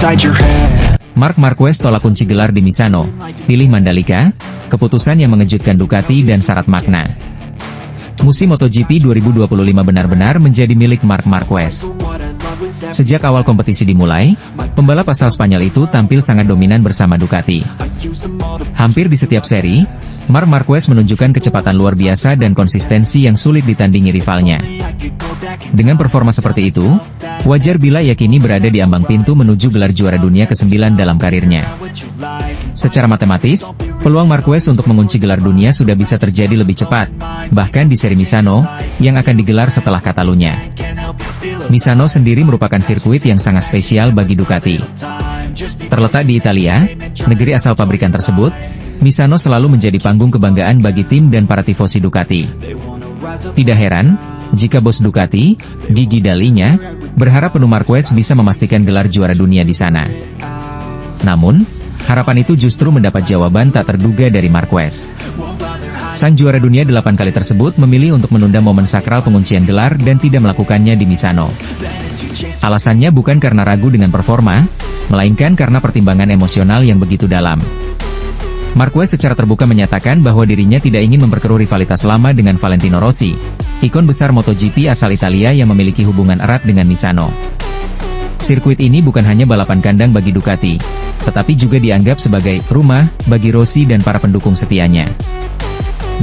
inside your head. Marc Marquez tolak kunci gelar di Misano, pilih Mandalika, keputusan yang mengejutkan Ducati dan syarat makna. Musim MotoGP 2025 benar-benar menjadi milik Marc Marquez. Sejak awal kompetisi dimulai, pembalap asal Spanyol itu tampil sangat dominan bersama Ducati. Hampir di setiap seri, Marc Marquez menunjukkan kecepatan luar biasa dan konsistensi yang sulit ditandingi rivalnya. Dengan performa seperti itu, wajar bila ia kini berada di ambang pintu menuju gelar juara dunia ke-9 dalam karirnya. Secara matematis, peluang Marquez untuk mengunci gelar dunia sudah bisa terjadi lebih cepat, bahkan di seri Misano, yang akan digelar setelah Catalunya. Misano sendiri merupakan sirkuit yang sangat spesial bagi Ducati. Terletak di Italia, negeri asal pabrikan tersebut, Misano selalu menjadi panggung kebanggaan bagi tim dan para tifosi Ducati. Tidak heran, jika bos Ducati, Gigi Dalinya, berharap penuh Marquez bisa memastikan gelar juara dunia di sana. Namun, harapan itu justru mendapat jawaban tak terduga dari Marquez. Sang juara dunia 8 kali tersebut memilih untuk menunda momen sakral penguncian gelar dan tidak melakukannya di Misano. Alasannya bukan karena ragu dengan performa, melainkan karena pertimbangan emosional yang begitu dalam. Marquez secara terbuka menyatakan bahwa dirinya tidak ingin memperkeruh rivalitas lama dengan Valentino Rossi, ikon besar MotoGP asal Italia yang memiliki hubungan erat dengan Misano. Sirkuit ini bukan hanya balapan kandang bagi Ducati, tetapi juga dianggap sebagai rumah bagi Rossi dan para pendukung setianya.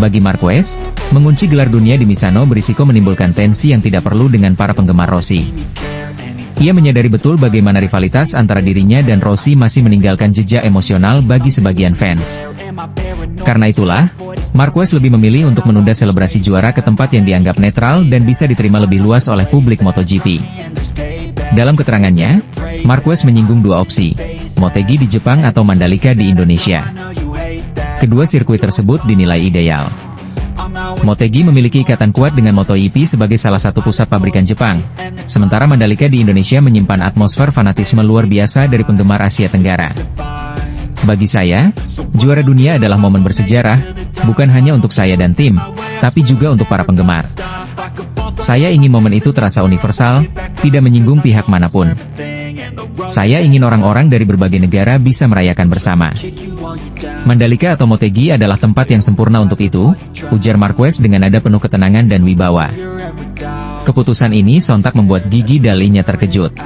Bagi Marquez, mengunci gelar dunia di Misano berisiko menimbulkan tensi yang tidak perlu dengan para penggemar Rossi. Ia menyadari betul bagaimana rivalitas antara dirinya dan Rossi masih meninggalkan jejak emosional bagi sebagian fans. Karena itulah, Marquez lebih memilih untuk menunda selebrasi juara ke tempat yang dianggap netral dan bisa diterima lebih luas oleh publik MotoGP. Dalam keterangannya, Marquez menyinggung dua opsi, Motegi di Jepang atau Mandalika di Indonesia. Kedua sirkuit tersebut dinilai ideal. Motegi memiliki ikatan kuat dengan MotoGP sebagai salah satu pusat pabrikan Jepang, sementara Mandalika di Indonesia menyimpan atmosfer fanatisme luar biasa dari penggemar Asia Tenggara. Bagi saya, juara dunia adalah momen bersejarah, bukan hanya untuk saya dan tim, tapi juga untuk para penggemar. Saya ingin momen itu terasa universal, tidak menyinggung pihak manapun. Saya ingin orang-orang dari berbagai negara bisa merayakan bersama. Mandalika atau Motegi adalah tempat yang sempurna untuk itu, ujar Marquez dengan nada penuh ketenangan dan wibawa. Keputusan ini sontak membuat Gigi Dalinya terkejut.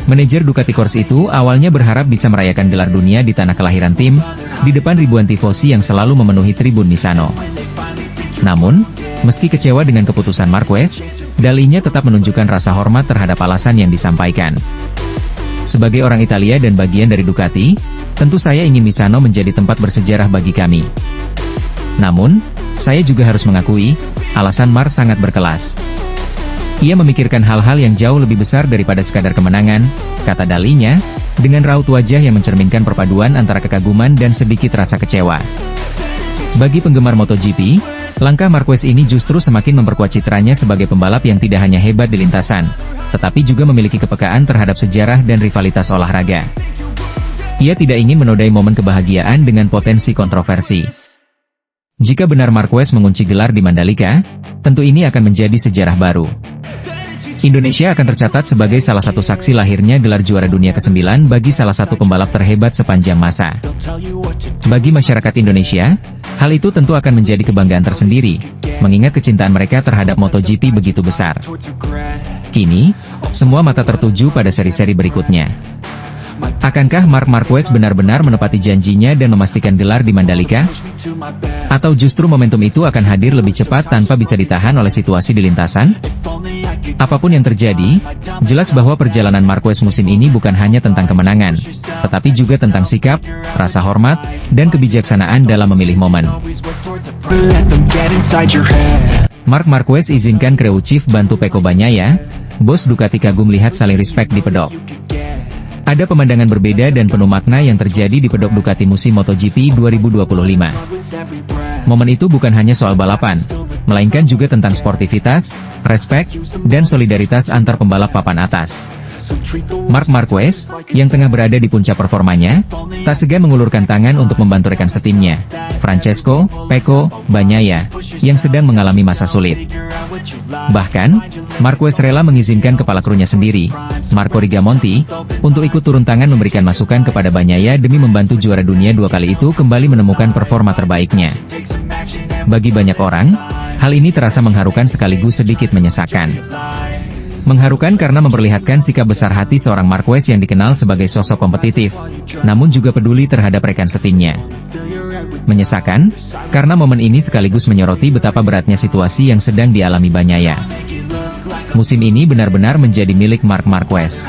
Manajer Ducati Corse itu awalnya berharap bisa merayakan gelar dunia di tanah kelahiran tim, di depan ribuan tifosi yang selalu memenuhi tribun Misano. Namun, meski kecewa dengan keputusan Marquez, Dalinya tetap menunjukkan rasa hormat terhadap alasan yang disampaikan. Sebagai orang Italia dan bagian dari Ducati, tentu saya ingin Misano menjadi tempat bersejarah bagi kami. Namun, saya juga harus mengakui, alasan Mar sangat berkelas. Ia memikirkan hal-hal yang jauh lebih besar daripada sekadar kemenangan, kata Dalinya, dengan raut wajah yang mencerminkan perpaduan antara kekaguman dan sedikit rasa kecewa. Bagi penggemar MotoGP, langkah Marquez ini justru semakin memperkuat citranya sebagai pembalap yang tidak hanya hebat di lintasan, tetapi juga memiliki kepekaan terhadap sejarah dan rivalitas olahraga. Ia tidak ingin menodai momen kebahagiaan dengan potensi kontroversi. Jika benar Marquez mengunci gelar di Mandalika, tentu ini akan menjadi sejarah baru. Indonesia akan tercatat sebagai salah satu saksi lahirnya gelar juara dunia ke-9 bagi salah satu pembalap terhebat sepanjang masa. Bagi masyarakat Indonesia, hal itu tentu akan menjadi kebanggaan tersendiri, mengingat kecintaan mereka terhadap MotoGP begitu besar. Kini, semua mata tertuju pada seri-seri berikutnya. Akankah Marc Marquez benar-benar menepati janjinya dan memastikan gelar di Mandalika? Atau justru momentum itu akan hadir lebih cepat tanpa bisa ditahan oleh situasi di lintasan? Apapun yang terjadi, jelas bahwa perjalanan Marquez musim ini bukan hanya tentang kemenangan, tetapi juga tentang sikap, rasa hormat, dan kebijaksanaan dalam memilih momen. Marc Marquez izinkan Crew Chief bantu Pecco Bagnaia, bos Ducati kagum lihat saling respect di pedok. Ada pemandangan berbeda dan penuh makna yang terjadi di pedok Ducati musim MotoGP 2025. Momen itu bukan hanya soal balapan, melainkan juga tentang sportivitas, respek, dan solidaritas antar pembalap papan atas. Marc Marquez, yang tengah berada di puncak performanya, tak segan mengulurkan tangan untuk membantu rekan setimnya, Francesco Pecco Bagnaia, yang sedang mengalami masa sulit. Bahkan, Marquez rela mengizinkan kepala krunya sendiri, Marco Rigamonti, untuk ikut turun tangan memberikan masukan kepada Bagnaia demi membantu juara dunia 2 kali itu kembali menemukan performa terbaiknya. Bagi banyak orang, hal ini terasa mengharukan sekaligus sedikit menyesakan. Mengharukan karena memperlihatkan sikap besar hati seorang Marquez yang dikenal sebagai sosok kompetitif, namun juga peduli terhadap rekan setimnya. Menyesakan, karena momen ini sekaligus menyoroti betapa beratnya situasi yang sedang dialami Bagnaia. Musim ini benar-benar menjadi milik Marc Marquez.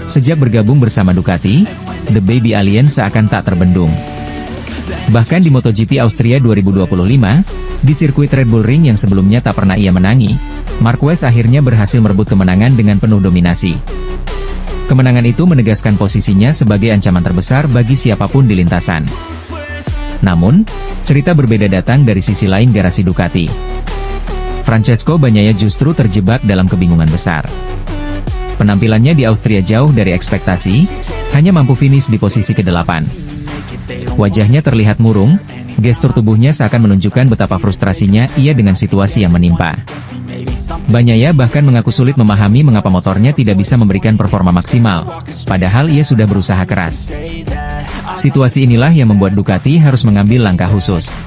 Sejak bergabung bersama Ducati, The Baby Alien seakan tak terbendung. Bahkan di MotoGP Austria 2025, di sirkuit Red Bull Ring yang sebelumnya tak pernah ia menangi, Marquez akhirnya berhasil merebut kemenangan dengan penuh dominasi. Kemenangan itu menegaskan posisinya sebagai ancaman terbesar bagi siapapun di lintasan. Namun, cerita berbeda datang dari sisi lain garasi Ducati. Francesco Bagnaia justru terjebak dalam kebingungan besar. Penampilannya di Austria jauh dari ekspektasi, hanya mampu finish di posisi ke-8. Wajahnya terlihat murung, gestur tubuhnya seakan menunjukkan betapa frustrasinya ia dengan situasi yang menimpa. Bagnaia bahkan mengaku sulit memahami mengapa motornya tidak bisa memberikan performa maksimal, padahal ia sudah berusaha keras. Situasi inilah yang membuat Ducati harus mengambil langkah khusus.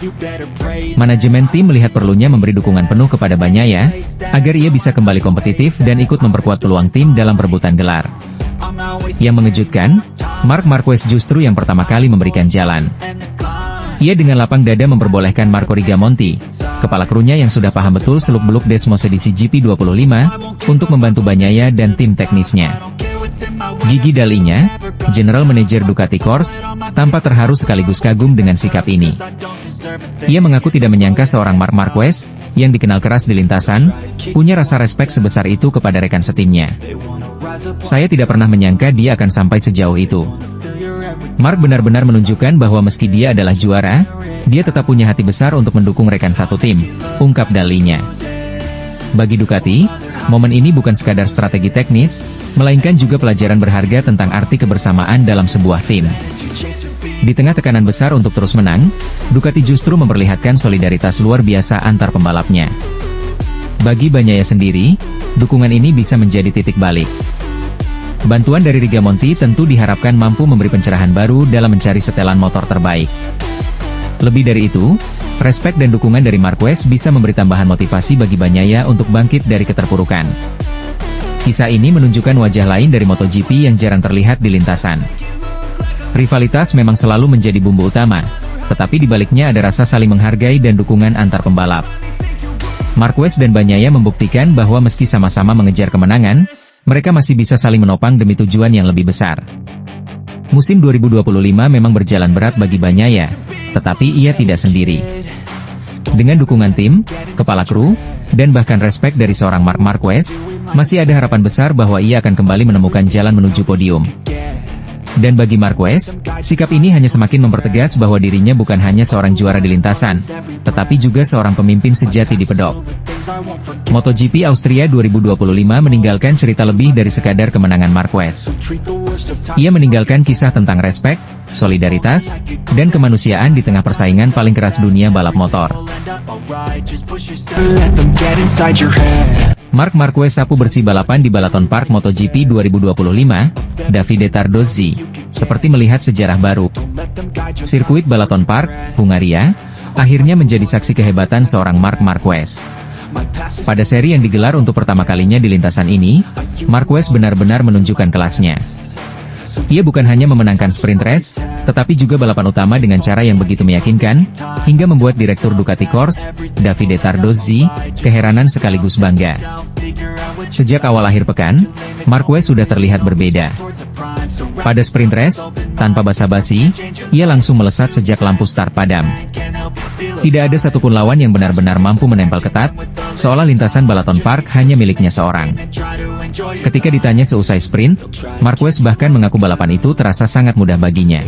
Manajemen tim melihat perlunya memberi dukungan penuh kepada Bagnaia, agar ia bisa kembali kompetitif dan ikut memperkuat peluang tim dalam perebutan gelar. Yang mengejutkan, Marc Marquez justru yang pertama kali memberikan jalan. Ia dengan lapang dada memperbolehkan Marco Rigamonti, kepala krunya yang sudah paham betul seluk-beluk Desmos edisi GP25, untuk membantu Bagnaia dan tim teknisnya. Gigi Dalinya, General Manager Ducati Corse, tampak terharu sekaligus kagum dengan sikap ini. Ia mengaku tidak menyangka seorang Marc Marquez, yang dikenal keras di lintasan, punya rasa respek sebesar itu kepada rekan setimnya. Saya tidak pernah menyangka dia akan sampai sejauh itu. Marc benar-benar menunjukkan bahwa meski dia adalah juara, dia tetap punya hati besar untuk mendukung rekan satu tim, ungkap Dalinya. Bagi Ducati, momen ini bukan sekadar strategi teknis, melainkan juga pelajaran berharga tentang arti kebersamaan dalam sebuah tim. Di tengah tekanan besar untuk terus menang, Ducati justru memperlihatkan solidaritas luar biasa antar pembalapnya. Bagi Bagnaia sendiri, dukungan ini bisa menjadi titik balik. Bantuan dari Rigamonti tentu diharapkan mampu memberi pencerahan baru dalam mencari setelan motor terbaik. Lebih dari itu, respek dan dukungan dari Marquez bisa memberi tambahan motivasi bagi Bagnaia untuk bangkit dari keterpurukan. Kisah ini menunjukkan wajah lain dari MotoGP yang jarang terlihat di lintasan. Rivalitas memang selalu menjadi bumbu utama, tetapi di baliknya ada rasa saling menghargai dan dukungan antar pembalap. Marquez dan Bagnaia membuktikan bahwa meski sama-sama mengejar kemenangan, mereka masih bisa saling menopang demi tujuan yang lebih besar. Musim 2025 memang berjalan berat bagi Bagnaia, tetapi ia tidak sendiri. Dengan dukungan tim, kepala kru, dan bahkan respek dari seorang Marc Marquez, masih ada harapan besar bahwa ia akan kembali menemukan jalan menuju podium. Dan bagi Marquez, sikap ini hanya semakin mempertegas bahwa dirinya bukan hanya seorang juara di lintasan, tetapi juga seorang pemimpin sejati di pedok. MotoGP Austria 2025 meninggalkan cerita lebih dari sekadar kemenangan Marquez. Ia meninggalkan kisah tentang respek, solidaritas, dan kemanusiaan di tengah persaingan paling keras dunia balap motor. Marc Marquez sapu bersih balapan di Balaton Park MotoGP 2025, Davide Tardozzi, seperti melihat sejarah baru. Sirkuit Balaton Park, Hungaria, akhirnya menjadi saksi kehebatan seorang Marc Marquez. Pada seri yang digelar untuk pertama kalinya di lintasan ini, Marquez benar-benar menunjukkan kelasnya. Ia bukan hanya memenangkan sprint race, tetapi juga balapan utama dengan cara yang begitu meyakinkan, hingga membuat Direktur Ducati Corse, Davide Tardozzi, keheranan sekaligus bangga. Sejak awal akhir pekan, Marquez sudah terlihat berbeda. Pada sprint race, tanpa basa-basi, ia langsung melesat sejak lampu start padam. Tidak ada satupun lawan yang benar-benar mampu menempel ketat, seolah lintasan Balaton Park hanya miliknya seorang. Ketika ditanya seusai sprint, Marquez bahkan mengaku balapan itu terasa sangat mudah baginya.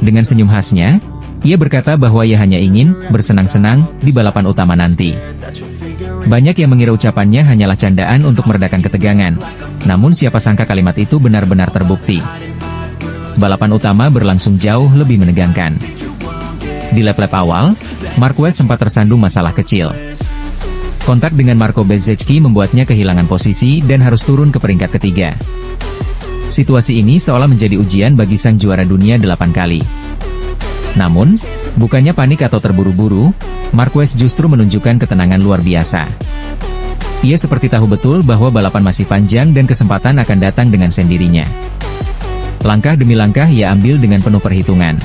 Dengan senyum khasnya, ia berkata bahwa ia hanya ingin bersenang-senang di balapan utama nanti. Banyak yang mengira ucapannya hanyalah candaan untuk meredakan ketegangan. Namun siapa sangka kalimat itu benar-benar terbukti. Balapan utama berlangsung jauh lebih menegangkan. Di lap-lap awal, Marquez sempat tersandung masalah kecil. Kontak dengan Marco Bezzecchi membuatnya kehilangan posisi dan harus turun ke peringkat ketiga. Situasi ini seolah menjadi ujian bagi sang juara dunia 8 kali. Namun, bukannya panik atau terburu-buru, Marquez justru menunjukkan ketenangan luar biasa. Ia seperti tahu betul bahwa balapan masih panjang dan kesempatan akan datang dengan sendirinya. Langkah demi langkah ia ambil dengan penuh perhitungan.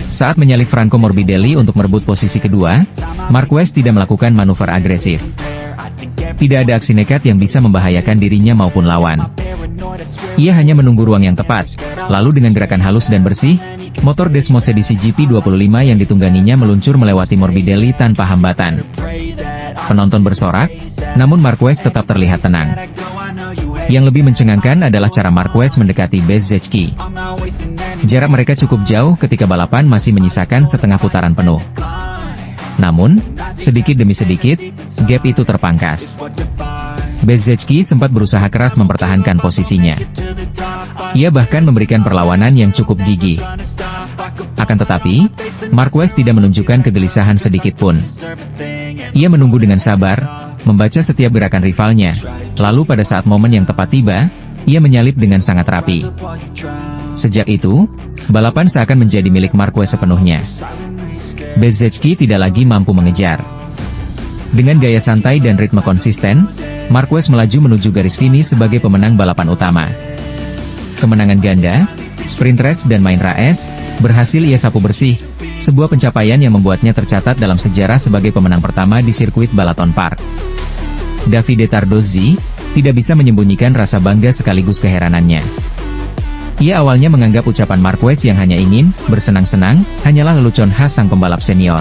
Saat menyalip Franco Morbidelli untuk merebut posisi kedua, Marquez tidak melakukan manuver agresif. Tidak ada aksi nekat yang bisa membahayakan dirinya maupun lawan. Ia hanya menunggu ruang yang tepat, lalu dengan gerakan halus dan bersih, motor Desmos edisi GP25 yang ditungganginya meluncur melewati Morbidelli tanpa hambatan. Penonton bersorak, namun Marquez tetap terlihat tenang. Yang lebih mencengangkan adalah cara Marquez mendekati Bezzecchi. Jarak mereka cukup jauh ketika balapan masih menyisakan setengah putaran penuh. Namun, sedikit demi sedikit, gap itu terpangkas. Bezzecchi sempat berusaha keras mempertahankan posisinya. Ia bahkan memberikan perlawanan yang cukup gigih. Akan tetapi, Marquez tidak menunjukkan kegelisahan sedikit pun. Ia menunggu dengan sabar, membaca setiap gerakan rivalnya, lalu pada saat momen yang tepat tiba, ia menyalip dengan sangat rapi. Sejak itu, balapan seakan menjadi milik Marquez sepenuhnya. Bezzecchi tidak lagi mampu mengejar. Dengan gaya santai dan ritme konsisten, Marquez melaju menuju garis finish sebagai pemenang balapan utama. Kemenangan ganda, sprint race dan main race, berhasil ia sapu bersih, sebuah pencapaian yang membuatnya tercatat dalam sejarah sebagai pemenang pertama di sirkuit Balaton Park. Davide Tardozzi tidak bisa menyembunyikan rasa bangga sekaligus keheranannya. Ia awalnya menganggap ucapan Marquez yang hanya ingin bersenang-senang hanyalah lelucon khas sang pembalap senior.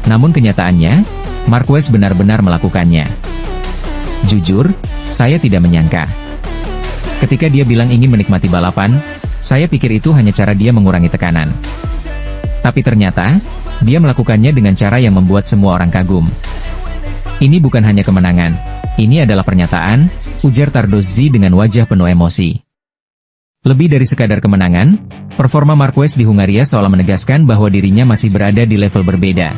Namun kenyataannya, Marquez benar-benar melakukannya. Jujur, saya tidak menyangka. Ketika dia bilang ingin menikmati balapan, saya pikir itu hanya cara dia mengurangi tekanan. Tapi ternyata, dia melakukannya dengan cara yang membuat semua orang kagum. Ini bukan hanya kemenangan, ini adalah pernyataan, ujar Tardozzi dengan wajah penuh emosi. Lebih dari sekadar kemenangan, performa Marquez di Hungaria seolah menegaskan bahwa dirinya masih berada di level berbeda.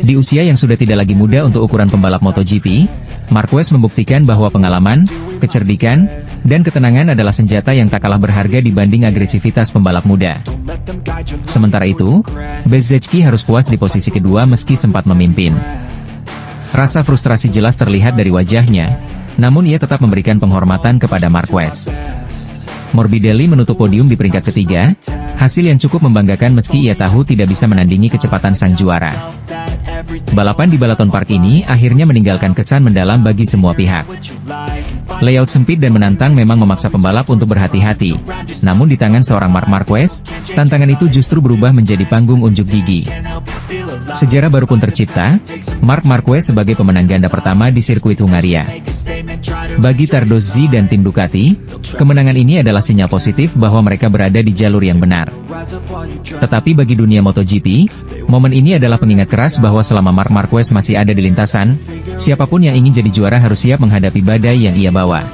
Di usia yang sudah tidak lagi muda untuk ukuran pembalap MotoGP, Marquez membuktikan bahwa pengalaman, kecerdikan, dan ketenangan adalah senjata yang tak kalah berharga dibanding agresivitas pembalap muda. Sementara itu, Bezzecchi harus puas di posisi kedua meski sempat memimpin. Rasa frustrasi jelas terlihat dari wajahnya, namun ia tetap memberikan penghormatan kepada Marquez. Morbidelli menutup podium di peringkat ketiga, hasil yang cukup membanggakan meski ia tahu tidak bisa menandingi kecepatan sang juara. Balapan di Balaton Park ini akhirnya meninggalkan kesan mendalam bagi semua pihak. Layout sempit dan menantang memang memaksa pembalap untuk berhati-hati, namun di tangan seorang Marc Marquez, tantangan itu justru berubah menjadi panggung unjuk gigi. Sejarah baru pun tercipta, Marc Marquez sebagai pemenang ganda pertama di sirkuit Hungaria. Bagi Tardozzi dan tim Ducati, kemenangan ini adalah sinyal positif bahwa mereka berada di jalur yang benar. Tetapi bagi dunia MotoGP, momen ini adalah pengingat keras bahwa selama Marc Marquez masih ada di lintasan, siapapun yang ingin jadi juara harus siap menghadapi badai yang ia bawa.